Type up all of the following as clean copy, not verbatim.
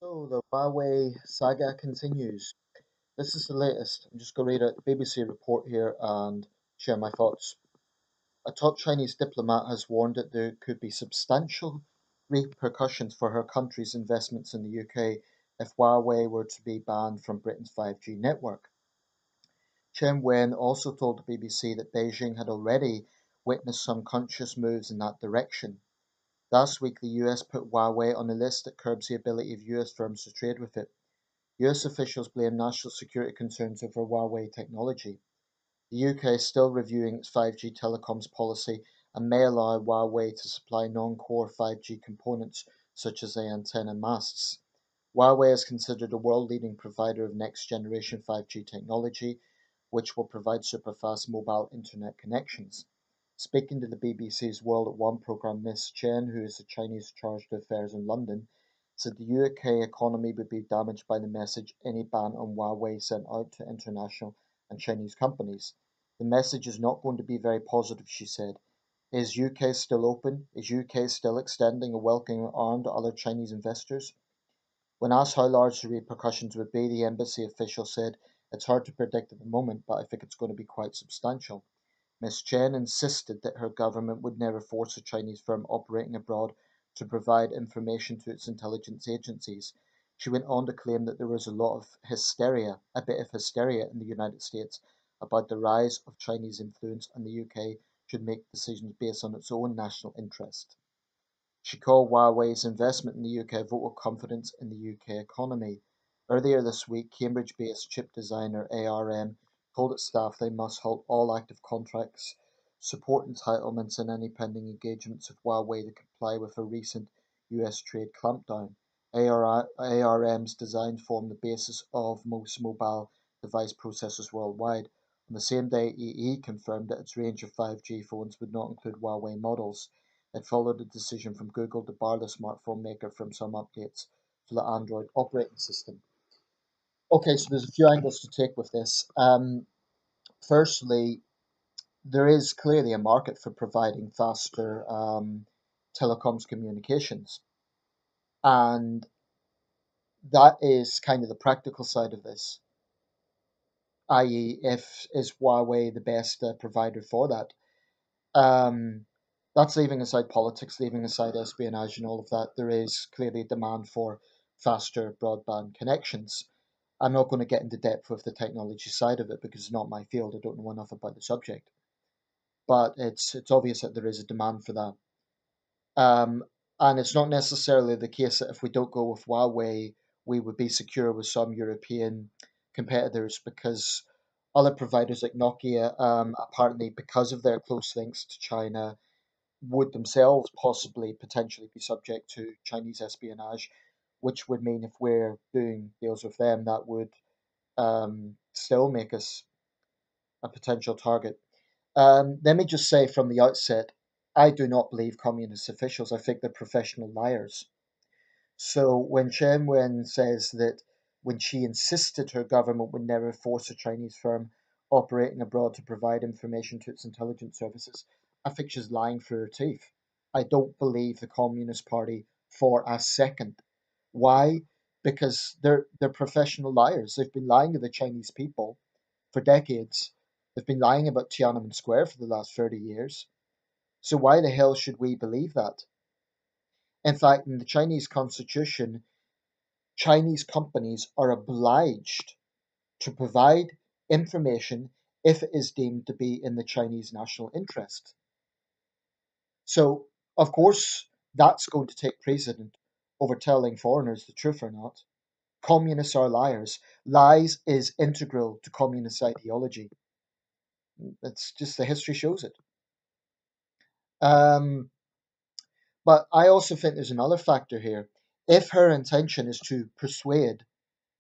So the Huawei saga continues. This is the latest. I'm just going to read a BBC report here and share my thoughts. A top Chinese diplomat has warned that there could be substantial repercussions for her country's investments in the UK if Huawei were to be banned from Britain's 5G network. Chen Wen also told the BBC that Beijing had already witnessed some conscious moves in that direction. Last week, the US put Huawei on a list that curbs the ability of US firms to trade with it. US officials blame national security concerns over Huawei technology. The UK is still reviewing its 5G telecoms policy and may allow Huawei to supply non-core 5G components such as the antenna masts. Huawei is considered a world-leading provider of next-generation 5G technology, which will provide super-fast mobile internet connections. Speaking to the BBC's World at One programme, Ms. Chen, who is the Chinese chargé d'affaires in London, said the UK economy would be damaged by the message any ban on Huawei sent out to international and Chinese companies. The message is not going to be very positive, she said. Is UK still open? Is UK still extending a welcoming arm to other Chinese investors? When asked how large the repercussions would be, the embassy official said, "It's hard to predict at the moment, but I think it's going to be quite substantial." Ms. Chen insisted that her government would never force a Chinese firm operating abroad to provide information to its intelligence agencies. She went on to claim that there was a bit of hysteria in the United States about the rise of Chinese influence, and the UK should make decisions based on its own national interest. She called Huawei's investment in the UK a vote of confidence in the UK economy. Earlier this week, Cambridge-based chip designer ARM told its staff they must halt all active contracts, support entitlements, and any pending engagements of Huawei to comply with a recent US trade clampdown. ARM's designs form the basis of most mobile device processors worldwide. On the same day, EE confirmed that its range of 5G phones would not include Huawei models. It followed a decision from Google to bar the smartphone maker from some updates to the Android operating system. Okay, so there's a few angles to take with this. Firstly, there is clearly a market for providing faster telecoms communications, and that is kind of the practical side of this, i.e., if is Huawei the best provider for that? Um, that's leaving aside politics, leaving aside espionage and all of that. There is clearly a demand for faster broadband connections. I'm not going to get into depth with the technology side of it because it's not my field. I don't know enough about the subject, but it's obvious that there is a demand for that. Um, and it's not necessarily the case that if we don't go with Huawei, we would be secure with some European competitors because other providers like Nokia, apparently because of their close links to China, would themselves possibly potentially be subject to Chinese espionage, which would mean if we're doing deals with them, that would still make us a potential target. Let me just say from the outset, I do not believe communist officials. I think they're professional liars. So when Chen Wen says that when she insisted her government would never force a Chinese firm operating abroad to provide information to its intelligence services, I think she's lying through her teeth. I don't believe the Communist Party for a second. Why? Because they're professional liars. They've been lying to the Chinese people for decades. They've been lying about Tiananmen Square for the last 30 years. So why the hell should we believe that? In fact, in the Chinese constitution, Chinese companies are obliged to provide information if it is deemed to be in the Chinese national interest. So, of course, that's going to take precedent over telling foreigners the truth or not. Communists are liars. Lies is integral to communist ideology. It's just the history shows it. Um, but I also think there's another factor here. If her intention is to persuade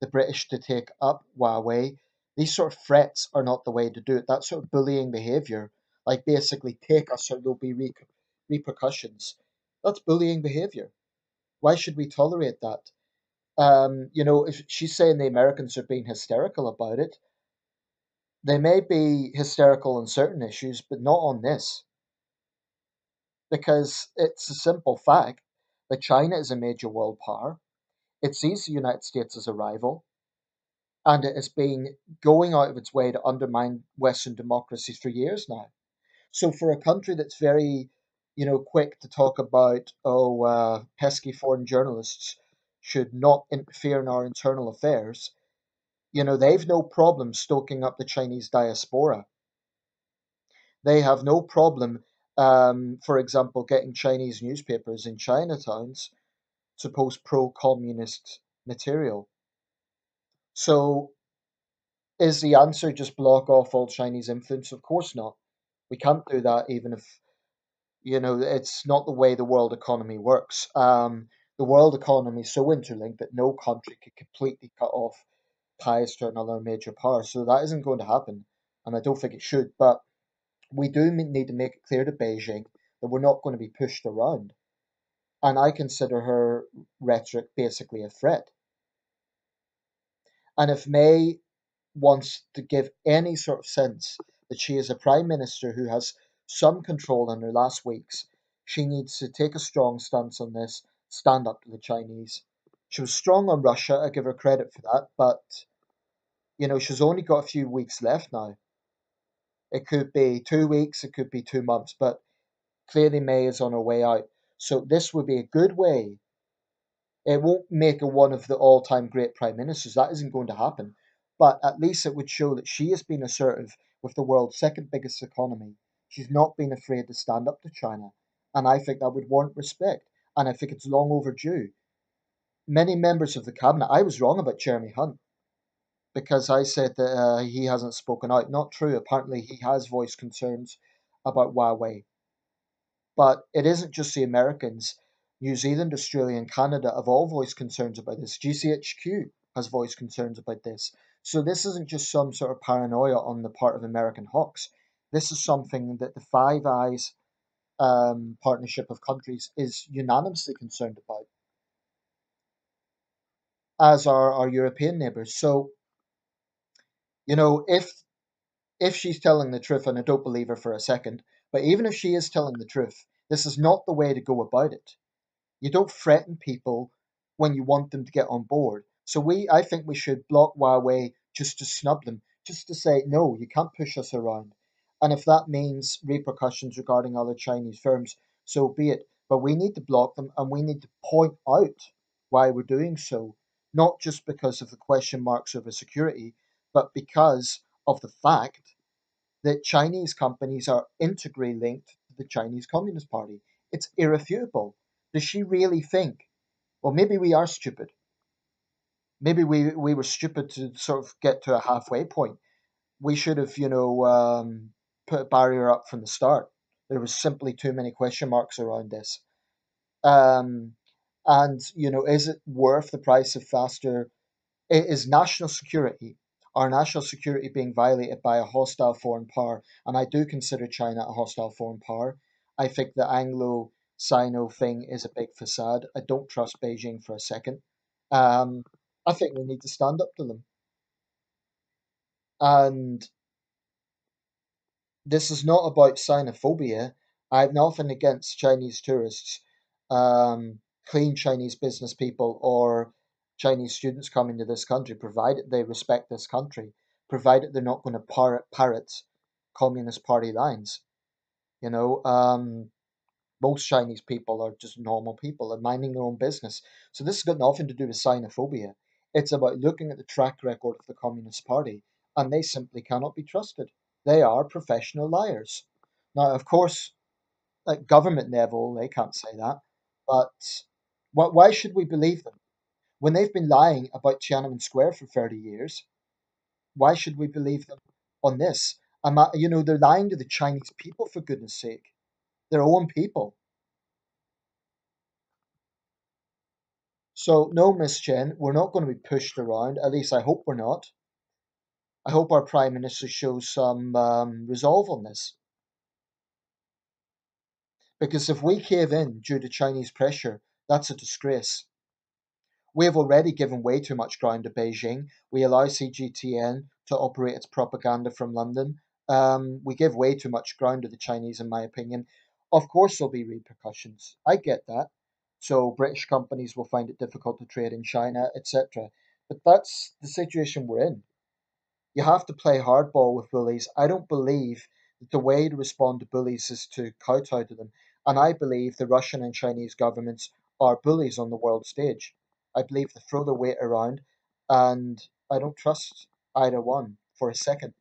the British to take up Huawei, these sort of threats are not the way to do it. That sort of bullying behavior, like basically take us or there'll be repercussions, that's bullying behavior. Why should we tolerate that? If she's saying the Americans are being hysterical about it, they may be hysterical on certain issues, but not on this, because it's a simple fact that China is a major world power. It sees the United States as a rival, and it has been going out of its way to undermine Western democracies for years now. So for a country that's very, quick to talk about, pesky foreign journalists should not interfere in our internal affairs, they've no problem stoking up the Chinese diaspora. They have no problem, for example, getting Chinese newspapers in Chinatowns to post pro-communist material. So is the answer just block off all Chinese influence? Of course not. We can't do that, even if it's not the way the world economy works. The world economy is so interlinked that no country could completely cut off ties to another major power. So that isn't going to happen, and I don't think it should. But we do need to make it clear to Beijing that we're not going to be pushed around. And I consider her rhetoric basically a threat. And if May wants to give any sort of sense that she is a prime minister who has some control in her last weeks, she needs to take a strong stance on this, stand up to the Chinese. She was strong on Russia, I give her credit for that, but she's only got a few weeks left now. It could be 2 weeks, it could be 2 months, but clearly May is on her way out. So this would be a good way. It won't make her one of the all-time great prime ministers. That isn't going to happen. But at least it would show that she has been assertive with the world's second biggest economy. She's not been afraid to stand up to China. And I think that would warrant respect. And I think it's long overdue. Many members of the cabinet, I was wrong about Jeremy Hunt because I said that he hasn't spoken out. Not true. Apparently, he has voiced concerns about Huawei. But it isn't just the Americans. New Zealand, Australia, and Canada have all voiced concerns about this. GCHQ has voiced concerns about this. So this isn't just some sort of paranoia on the part of American hawks. This is something that the Five Eyes partnership of countries is unanimously concerned about, as are our European neighbours. So, if she's telling the truth, and I don't believe her for a second, but even if she is telling the truth, this is not the way to go about it. You don't threaten people when you want them to get on board. So I think we should block Huawei just to snub them, just to say, no, you can't push us around. And if that means repercussions regarding other Chinese firms, so be it. But we need to block them and we need to point out why we're doing so, not just because of the question marks over security, but because of the fact that Chinese companies are integrally linked to the Chinese Communist Party. It's irrefutable. Does she really think, well, maybe we are stupid? Maybe we were stupid to sort of get to a halfway point. We should have, put a barrier up from the start. There was simply too many question marks around this. Um, and, is it worth the price of faster it is national security, our national security being violated by a hostile foreign power. And I do consider China a hostile foreign power. I think the Anglo Sino thing is a big facade. I don't trust Beijing for a second. Um, I think we need to stand up to them. And this is not about xenophobia. I have nothing against Chinese tourists, clean Chinese business people, or Chinese students coming to this country, provided they respect this country, provided they're not going to parrot Communist Party lines. You know, most Chinese people are just normal people and minding their own business. So this has got nothing to do with xenophobia. It's about looking at the track record of the Communist Party, and they simply cannot be trusted. They are professional liars. Now, of course, at government level, they can't say that, but why should we believe them? When they've been lying about Tiananmen Square for 30 years, why should we believe them on this? They're lying to the Chinese people, for goodness sake, their own people. So, no, Miss Chen, we're not going to be pushed around. At least I hope we're not. I hope our Prime Minister shows some resolve on this. Because if we cave in due to Chinese pressure, that's a disgrace. We have already given way too much ground to Beijing. We allow CGTN to operate its propaganda from London. We give way too much ground to the Chinese, in my opinion. Of course, there'll be repercussions. I get that. So British companies will find it difficult to trade in China, etc. But that's the situation we're in. You have to play hardball with bullies. I don't believe that the way to respond to bullies is to kowtow to them. And I believe the Russian and Chinese governments are bullies on the world stage. I believe they throw their weight around, and I don't trust either one for a second.